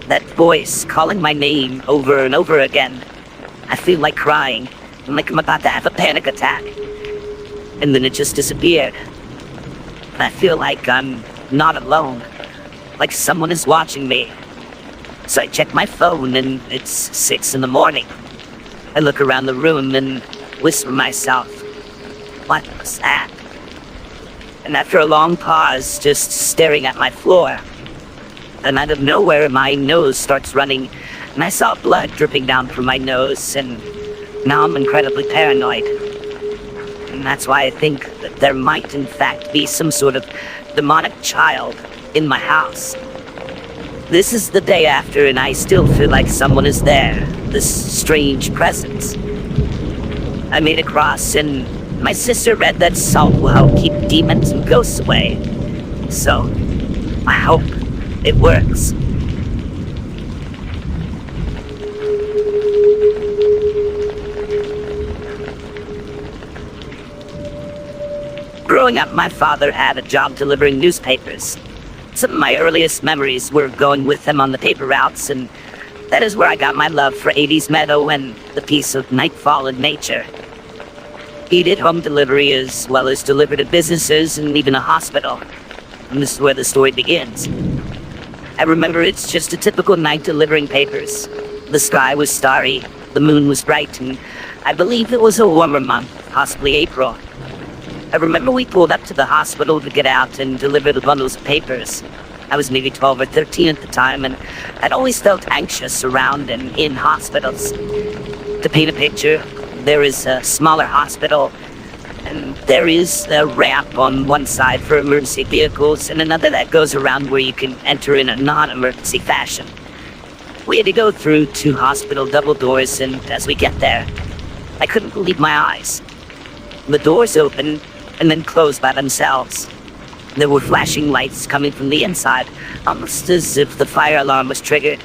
A: that voice calling my name over and over again. I feel like crying, and like I'm about to have a panic attack. And then it just disappeared. And I feel like I'm not alone, like someone is watching me. So I check my phone, and it's 6 in the morning. I look around the room and whisper myself, what was that? And after a long pause, just staring at my floor, then out of nowhere, my nose starts running, and I saw blood dripping down from my nose, and now I'm incredibly paranoid. And that's why I think that there might, in fact, be some sort of demonic child in my house. This is the day after, and I still feel like someone is there, this strange presence. I made a cross, and my sister read that salt will help keep demons and ghosts away. So, I hope it works. Growing up, my father had a job delivering newspapers. Some of my earliest memories were going with him on the paper routes, and that is where I got my love for 80s meadow and the peace of nightfall and nature. He did home delivery as well as deliver to businesses and even a hospital. And this is where the story begins. I remember it's just a typical night delivering papers. The sky was starry, the moon was bright, and I believe it was a warmer month, possibly April. I remember we pulled up to the hospital to get out and deliver the bundles of papers. I was maybe 12 or 13 at the time, and I'd always felt anxious around and in hospitals. To paint a picture, there is a smaller hospital, and there is a ramp on one side for emergency vehicles, and another that goes around where you can enter in a non-emergency fashion. We had to go through 2 hospital double doors, and as we get there, I couldn't believe my eyes. The doors opened and then closed by themselves. There were flashing lights coming from the inside, almost as if the fire alarm was triggered.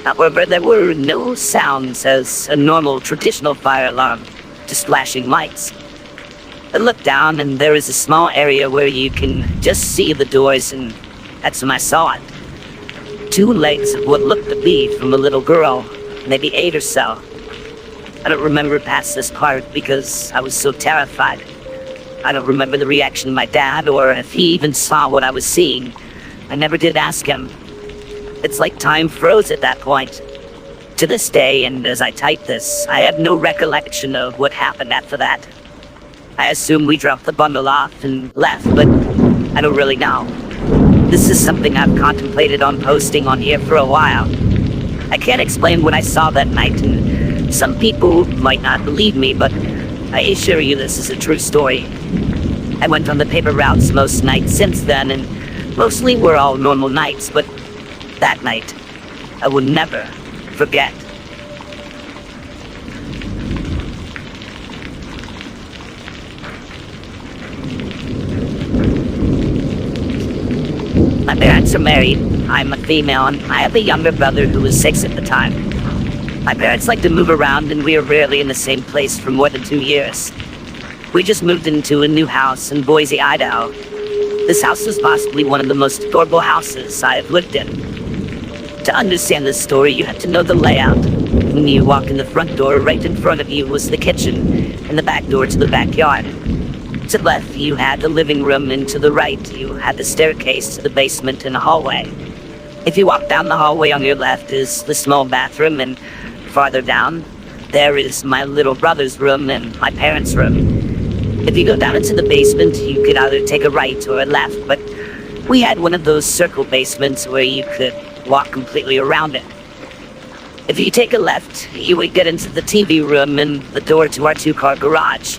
A: However, there were no sounds as a normal, traditional fire alarm, just flashing lights. I looked down, and there is a small area where you can just see the doors, and that's when I saw it. 2 legs of what looked to be from a little girl, maybe 8 or so. I don't remember past this part because I was so terrified. I don't remember the reaction of my dad or if he even saw what I was seeing. I never did ask him. It's like time froze at that point. To this day, and as I type this, I have no recollection of what happened after that. I assume we dropped the bundle off and left, but I don't really know. This is something I've contemplated on posting on here for a while. I can't explain what I saw that night, and some people might not believe me, but I assure you this is a true story. I went on the paper routes most nights since then, and mostly were all normal nights, but that night, I will never forget. My parents are married. I'm a female, and I have a younger brother who was 6 at the time. My parents like to move around, and we are rarely in the same place for more than 2 years. We just moved into a new house in Boise, Idaho. This house is possibly one of the most adorable houses I have lived in. To understand this story, you have to know the layout. When you walk in the front door, right in front of you was the kitchen, and the back door to the backyard. To the left, you had the living room, and to the right, you had the staircase to the basement and a hallway. If you walk down the hallway on your left is the small bathroom, and farther down, there is my little brother's room and my parents' room. If you go down into the basement, you could either take a right or a left, but we had one of those circle basements where you could walk completely around it. If you take a left, you would get into the TV room and the door to our 2-car garage.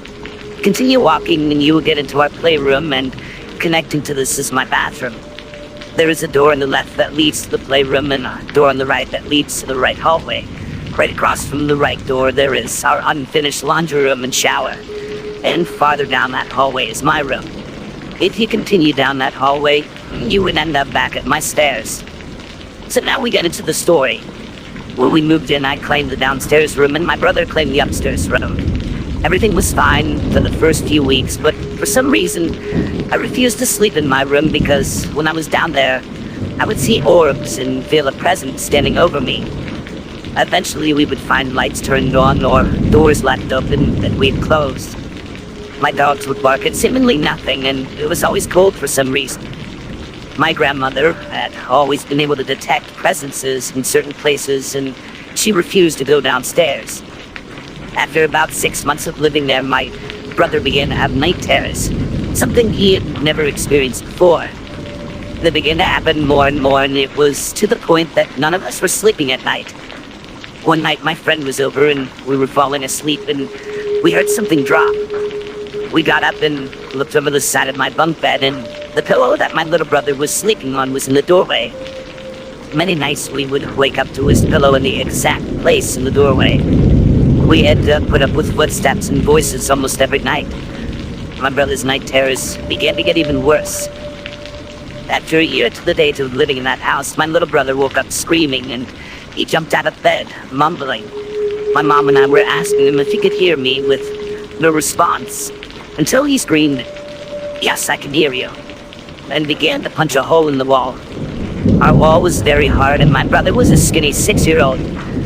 A: Continue walking and you will get into our playroom, and connecting to this is my bathroom. There is a door on the left that leads to the playroom and a door on the right that leads to the right hallway. Right across from the right door, there is our unfinished laundry room and shower. And farther down that hallway is my room. If you continue down that hallway, you would end up back at my stairs. So now we get into the story. When we moved in, I claimed the downstairs room and my brother claimed the upstairs room. Everything was fine for the first few weeks, but for some reason, I refused to sleep in my room because when I was down there, I would see orbs and feel a presence standing over me. Eventually, we would find lights turned on or doors left open that we'd closed. My dogs would bark at seemingly nothing, and it was always cold for some reason. My grandmother had always been able to detect presences in certain places, and she refused to go downstairs. After about 6 months of living there, my brother began to have night terrors. something he had never experienced before. It began to happen more and more, and it was to the point that none of us were sleeping at night. One night my friend was over and we were falling asleep and we heard something drop. We got up and looked over the side of my bunk bed, and the pillow that my little brother was sleeping on was in the doorway. Many nights we would wake up to his pillow in the exact place in the doorway. We had to put up with footsteps and voices almost every night. My brother's night terrors began to get even worse. After a year to the date of living in that house, my little brother woke up screaming and he jumped out of bed, mumbling. My mom and I were asking him if he could hear me, with no response, until he screamed, "Yes, I can hear you," and began to punch a hole in the wall. Our wall was very hard, and my brother was a skinny 6-year-old,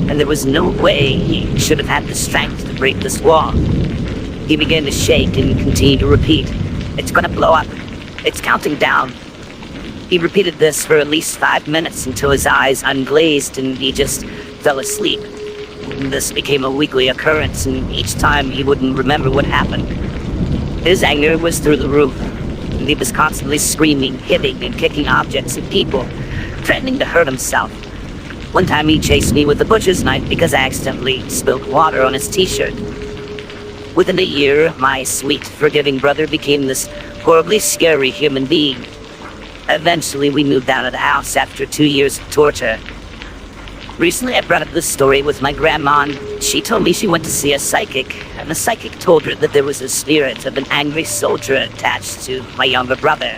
A: and there was no way he should have had the strength to break this wall. He began to shake and continued to repeat, "It's gonna blow up. It's counting down." He repeated this for at least 5 minutes until his eyes unglazed and he just fell asleep. This became a weekly occurrence, and each time he wouldn't remember what happened. His anger was through the roof, and he was constantly screaming, hitting, and kicking objects and people, threatening to hurt himself. One time he chased me with a butcher's knife because I accidentally spilled water on his t-shirt. Within a year, my sweet, forgiving brother became this horribly scary human being. Eventually, we moved out of the house after 2 years of torture. Recently, I brought up this story with my grandma, and she told me she went to see a psychic, and the psychic told her that there was a spirit of an angry soldier attached to my younger brother.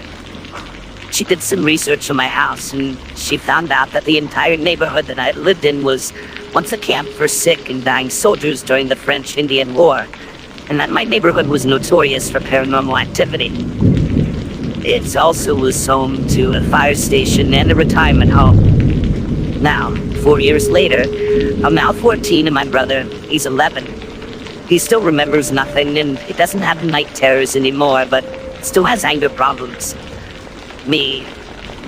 A: She did some research on my house, and she found out that the entire neighborhood that I lived in was once a camp for sick and dying soldiers during the French-Indian War, and that my neighborhood was notorious for paranormal activity. It also was home to a fire station and a retirement home. Now, 4 years later, I'm now 14 and my brother, he's 11. He still remembers nothing and he doesn't have night terrors anymore, but still has anger problems. Me,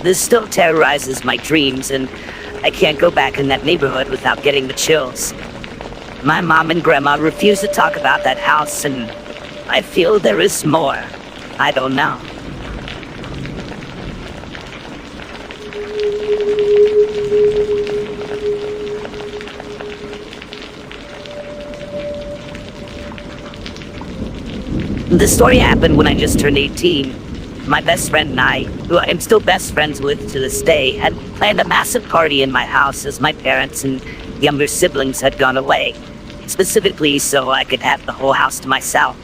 A: this still terrorizes my dreams, and I can't go back in that neighborhood without getting the chills. My mom and grandma refuse to talk about that house, and I feel there is more. I don't know. The story happened when I just turned 18. My best friend and I, who I'm still best friends with to this day, had planned a massive party in my house as my parents and younger siblings had gone away, specifically so I could have the whole house to myself.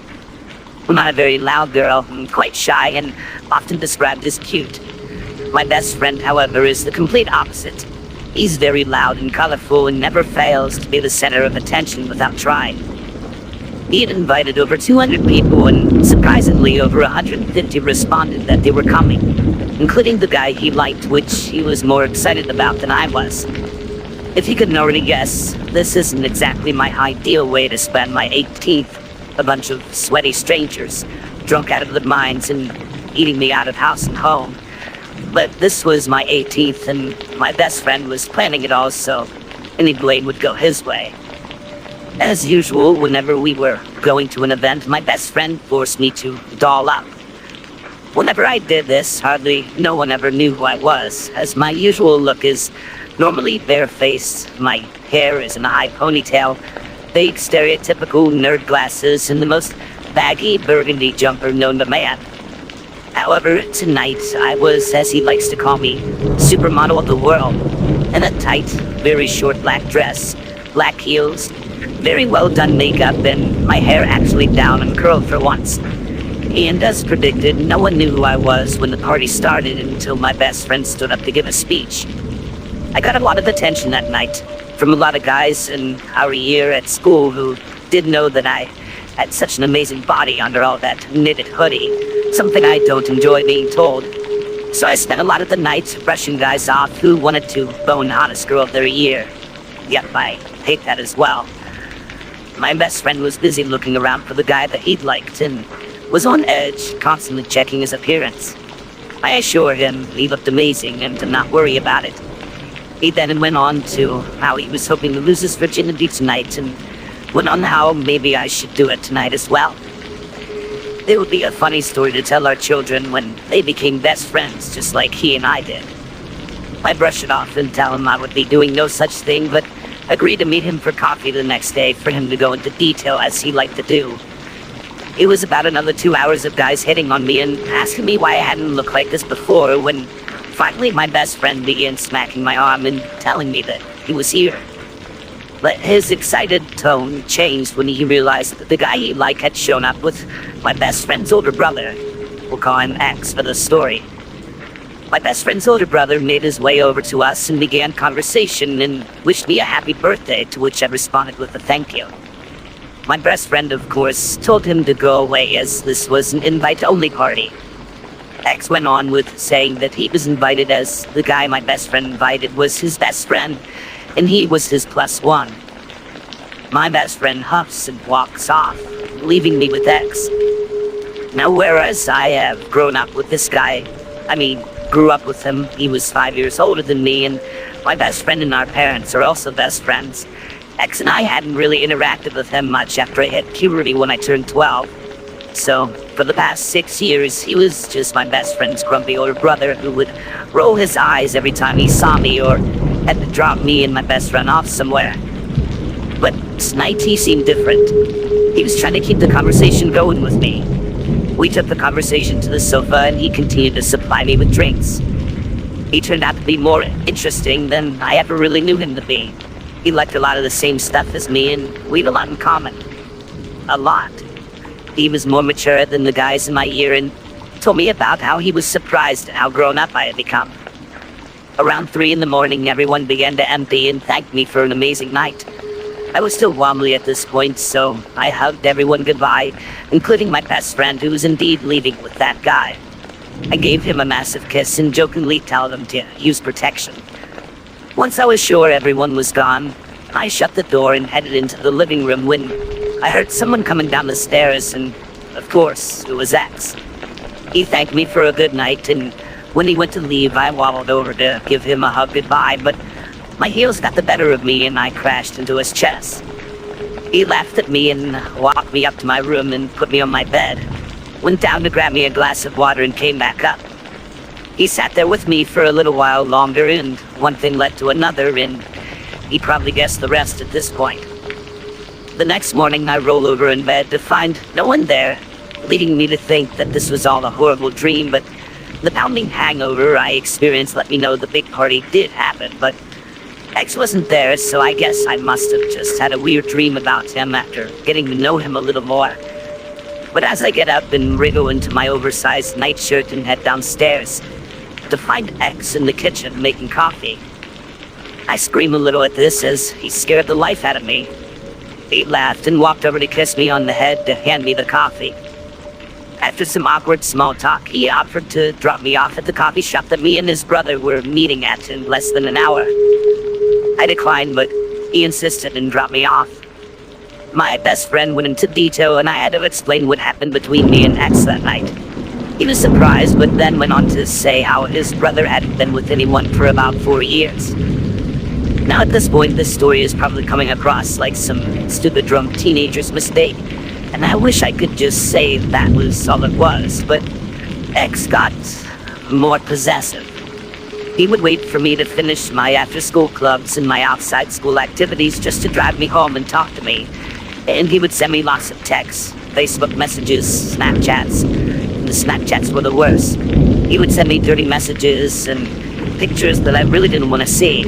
A: I'm not a very loud girl, I'm quite shy and often described as cute. My best friend, however, is the complete opposite. He's very loud and colorful and never fails to be the center of attention without trying. He had invited over 200 people, and surprisingly over 150 responded that they were coming, including the guy he liked, which he was more excited about than I was. If he couldn't already guess, this isn't exactly my ideal way to spend my 18th, a bunch of sweaty strangers, drunk out of their minds and eating me out of house and home. But this was my 18th, and my best friend was planning it all, so any blame would go his way. As usual, whenever we were going to an event, my best friend forced me to doll up. Whenever I did this, hardly no one ever knew who I was, as my usual look is normally barefaced, my hair is in a high ponytail, big stereotypical nerd glasses, and the most baggy burgundy jumper known to man. However, tonight I was, as he likes to call me, supermodel of the world, in a tight, very short black dress, black heels, very well done makeup, and my hair actually down and curled for once. And as predicted, no one knew who I was when the party started until my best friend stood up to give a speech. I got a lot of attention that night from a lot of guys in our year at school who didn't know that I had such an amazing body under all that knitted hoodie, something I don't enjoy being told. So I spent a lot of the night brushing guys off who wanted to bone the hottest girl of their year. Yep, I hate that as well. My best friend was busy looking around for the guy that he'd liked and was on edge, constantly checking his appearance. I assured him he looked amazing and to not worry about it. He then went on to how he was hoping to lose his virginity tonight, and went on how maybe I should do it tonight as well. It would be a funny story to tell our children when they became best friends, just like he and I did. I brushed it off and tell him I would be doing no such thing, but agreed to meet him for coffee the next day for him to go into detail as he liked to do. It was about another 2 hours of guys hitting on me and asking me why I hadn't looked like this before, when finally my best friend began smacking my arm and telling me that he was here. But his excited tone changed when he realized that the guy he liked had shown up with my best friend's older brother. We'll call him X for the story. My best friend's older brother made his way over to us and began conversation and wished me a happy birthday, to which I responded with a thank you. My best friend, of course, told him to go away as this was an invite-only party. X went on with saying that he was invited as the guy my best friend invited was his best friend, and he was his +1. My best friend huffs and walks off, leaving me with X. Now, whereas I have grown up with this guy, grew up with him, he was 5 years older than me, and my best friend and our parents are also best friends. X and I hadn't really interacted with him much after I hit puberty when I turned 12. So, for the past 6 years, he was just my best friend's grumpy older brother who would roll his eyes every time he saw me or had to drop me and my best friend off somewhere. But tonight he seemed different. He was trying to keep the conversation going with me. We took the conversation to the sofa and he continued to supply me with drinks. He turned out to be more interesting than I ever really knew him to be. He liked a lot of the same stuff as me, and we had a lot in common. A lot. He was more mature than the guys in my year and told me about how he was surprised at how grown up I had become. Around 3 in the morning, everyone began to empty and thanked me for an amazing night. I was still wobbly at this point, so I hugged everyone goodbye, including my best friend who was indeed leaving with that guy. I gave him a massive kiss and jokingly told him to use protection. Once I was sure everyone was gone, I shut the door and headed into the living room when I heard someone coming down the stairs, and of course, it was X. He thanked me for a good night, and when he went to leave, I waddled over to give him a hug goodbye, but my heels got the better of me and I crashed into his chest. He laughed at me and walked me up to my room and put me on my bed, went down to grab me a glass of water and came back up. He sat there with me for a little while longer, and one thing led to another, and he probably guessed the rest at this point. The next morning, I roll over in bed to find no one there, leading me to think that this was all a horrible dream, but the pounding hangover I experienced let me know the big party did happen, but X wasn't there, so I guess I must have just had a weird dream about him after getting to know him a little more. But as I get up and wriggle into my oversized nightshirt and head downstairs, to find X in the kitchen making coffee, I scream a little at this as he scared the life out of me. He laughed and walked over to kiss me on the head to hand me the coffee. After some awkward small talk, he offered to drop me off at the coffee shop that me and his brother were meeting at in less than an hour. I declined, but he insisted and dropped me off. My best friend went into detail and I had to explain what happened between me and X that night. He was surprised, but then went on to say how his brother hadn't been with anyone for about 4 years. Now at this point, this story is probably coming across like some stupid drunk teenager's mistake, and I wish I could just say that was all it was, but X got more possessive. He would wait for me to finish my after-school clubs and my outside school activities just to drive me home and talk to me, and he would send me lots of texts, Facebook messages, Snapchats. The Snapchats were the worst. He would send me dirty messages and pictures that I really didn't want to see,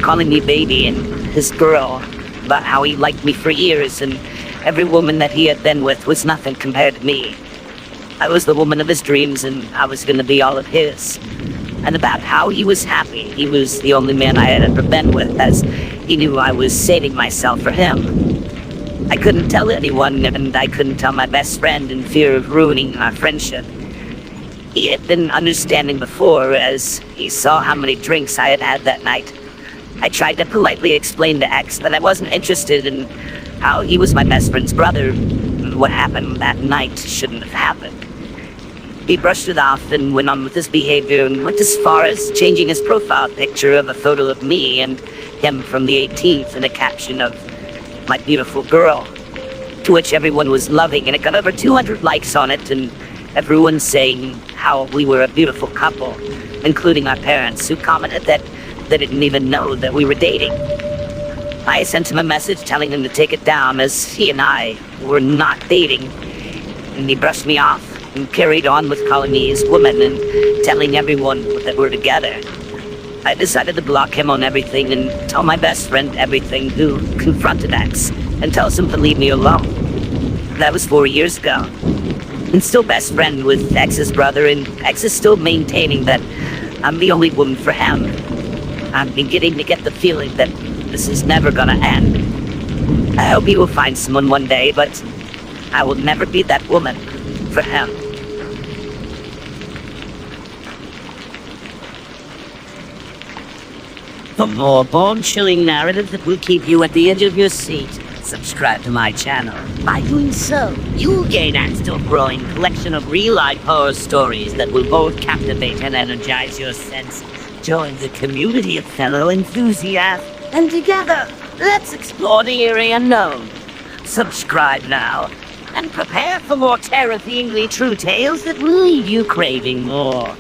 A: calling me baby and his girl, about how he liked me for years and every woman that he had been with was nothing compared to me. I was the woman of his dreams and I was going to be all of his. And about how he was happy. He was the only man I had ever been with, as he knew I was saving myself for him. I couldn't tell anyone, and I couldn't tell my best friend in fear of ruining our friendship. He had been understanding before, as he saw how many drinks I had had that night. I tried to politely explain to X that I wasn't interested in how he was my best friend's brother, and what happened that night shouldn't have happened. He brushed it off and went on with his behavior and went as far as changing his profile picture of a photo of me and him from the 18th and a caption of "my beautiful girl." to which everyone was loving, and it got over 200 likes on it, and everyone saying how we were a beautiful couple, including our parents, who commented that they didn't even know that we were dating. I sent him a message telling him to take it down, as he and I were not dating, and he brushed me off and carried on with calling me his woman and telling everyone that we're together. I decided to block him on everything and tell my best friend everything, who confronted X and tells him to leave me alone. That was 4 years ago. And still best friend with X's brother, and X is still maintaining that I'm the only woman for him. I'm beginning to get the feeling that this is never gonna end. I hope he will find someone one day, but I will never be that woman for him. For more bone-chilling narratives that will keep you at the edge of your seat, subscribe to my channel. By doing so, you'll gain access to a growing collection of real-life horror stories that will both captivate and energize your senses. Join the community of fellow enthusiasts, and together, let's explore the eerie unknown. Subscribe now, and prepare for more terrifyingly true tales that will leave you craving more.